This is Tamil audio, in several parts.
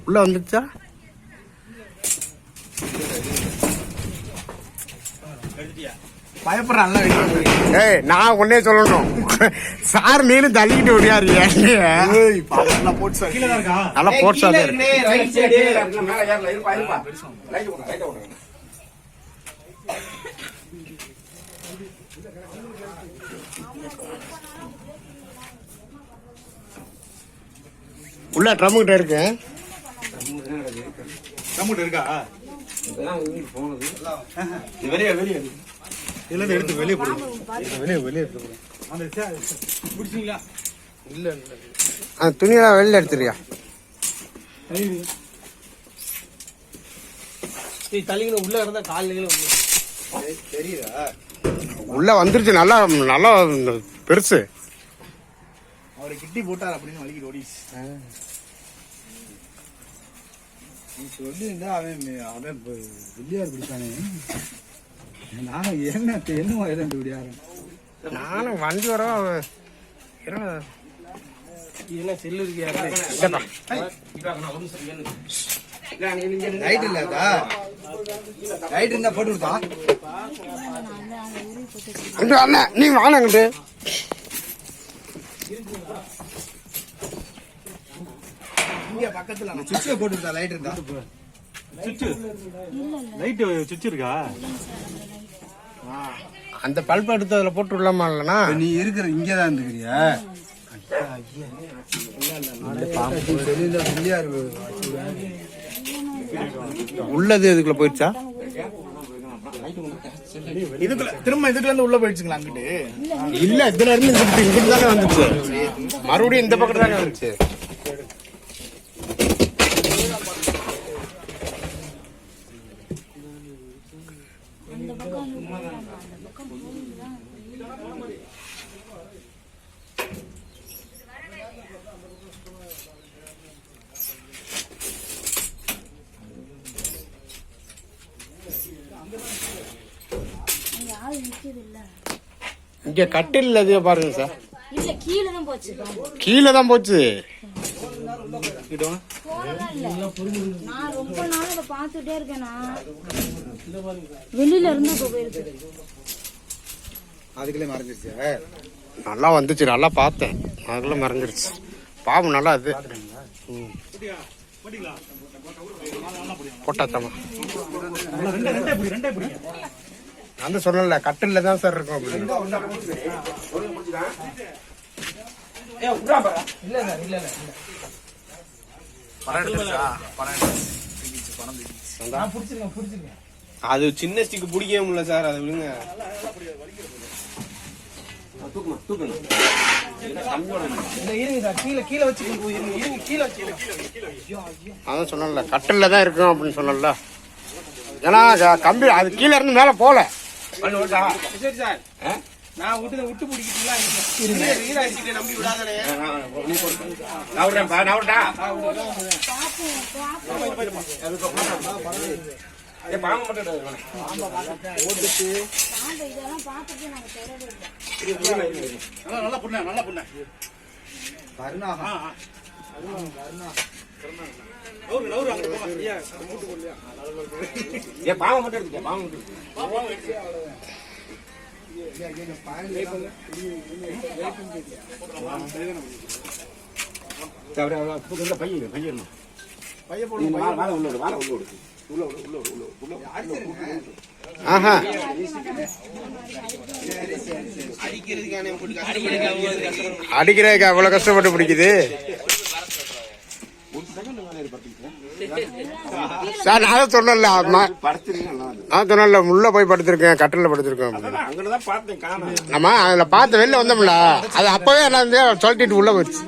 உள்ள வந்துச்சா? பயப்படுறான்ல. ஏய் நான் ஒன்னே சொல்லணும், சார் நீனும் தள்ளிக்கிட்டு ஓடியாருங்க. நல்லா போட்டு சார் கீழே தான் இருக்கா. நல்லா போட்டு சார் ரைட் சைடு மேல ஏறல இருப்பா இருப்பா ரைட் போங்க ரைட் போங்க. உள்ள ட்ரம் கிட்ட இருக்கு. நம்மகிட்ட இருக்கா? இதெல்லாம் வீட்டுக்கு போனது வெளியே வெளியே இதுல இருந்து எடுத்து வெளியே போடுங்க. வெளியே எடுத்து போடுங்க. அந்த பிடிச்சிங்களா? இல்ல அந்த துணியெல்லாம் வெளியில எடுத்துறியா? தள்ளிக்கணும். உள்ள இருந்தா காலையில தெரியுதா? உள்ள வந்துருச்சு. நல்லா நல்லா பெருசு. அவரை கிட்டி போட்டார் அப்படின்னு வலிக்கிட்டு ஓடிச்சு. நீ சொல்லியிருந்தா அவன் வில்லியார் பிடிச்சானே. நானும் என்ன ரெண்டு விடியாரு நானும் வண்டி வர என்ன செல்லு இருக்கியா? ரைட் இல்லதா ரைட் இருந்தா போட்டு விட்டா அண்ணன் நீ வாங்கிட்டு இங்க பக்கத்துல சுவிட்ச் போட்டு விட்டா. லைட் இருந்தா லைட் சுவிட்ச் இருக்கா? அந்த பல்ப் எடுத்து அதுல போட்டு விடலாமா? இல்லனா நீ இருக்கிற இங்கதான் இருந்துக்கிறியா? உள்ளது இதுக்குள்ள போயிடுச்சா? இதுக்குள்ள திரும்ப இதுக்குள்ள இருந்து உள்ள போயிடுச்சுங்களா? அங்கிட்டு இல்ல, இதுல இருந்து இங்கிட்டு தானே வந்துச்சு. மறுபடியும் இந்த பக்கத்துல தானே வந்துச்சு. இங்க கட்டில் அது பாருங்க சார். இல்ல கீழே தான் போச்சு. கீழே தான் போச்சு. நான் ரொம்ப நாள் அதை பார்த்துட்டே இருக்கேன். வெளியில இருந்து இப்ப போயிருக்கு. அதுக்குள்ளே மறைஞ்சிருச்சு. நல்லா வந்துச்சு, நல்லா பார்த்தேன். அதுக்குள்ள மறைஞ்சிருச்சு. பாவம் நல்லா அது போட்டாத்தாமா. நான் சொன்னல கட்டில தான் சார் இருக்கும். அது சின்ன ஸ்டிக் பிடிக்கவே முடியல சார். அது விடுங்க. அதான் சொன்னல கட்டில தான் இருக்கும் அப்படின்னு சொன்னல. ஏன்னா கம்பி அது கீழே இருந்து மேல போல. சரி சார், நான் விட்டு பிடிக்கிட்டீங்களா? நம்பி விடாதே. நல்லா புண்ண நல்லா புண்ண பாவம் மட்டும் எடுத்துக்க. பாவம் அடிக்கிறதுக்கு அவ்வளவு கஷ்டப்பட்டு பிடிக்குது சார். நான் சொன்னல உள்ள போய் படுத்திருக்கேன், கட்டில படுத்திருக்கேன். ஆமா, அதுல பார்த்து வெளில வந்தோம்ல, அது அப்பவே எல்லாம் சொல்லிட்டு உள்ள போயிடுச்சு.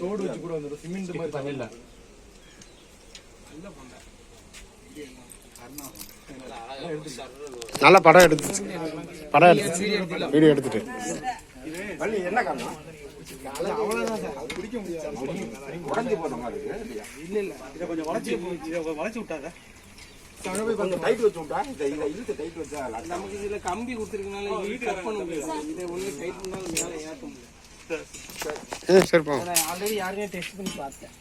தோடு வச்சு கூட வந்து சிமெண்ட் மாதிரி பண்ணல. நல்ல படம் எடுத்துச்சு. வீடியோ எடுத்துட்டு என்ன காரணம்? பிடிக்க முடியாது. உடஞ்சி போன மாதிரி இல்ல. இதை கொஞ்சம் வளைச்சு விட்டாத. கொஞ்சம் டைட் வச்சுட்டா இதை இழுத்து டைட் வச்சா நமக்கு இதுல கம்பி கொடுத்துருக்கனால கட் பண்ண முடியாது. இதை ஒண்ணு டைட் பண்ணாலும் மேல ஏற்ற முடியாது. சரிப்பா ஆல்ரெடி யாருமே டெஸ்ட் பண்ணி பார்த்தேன்.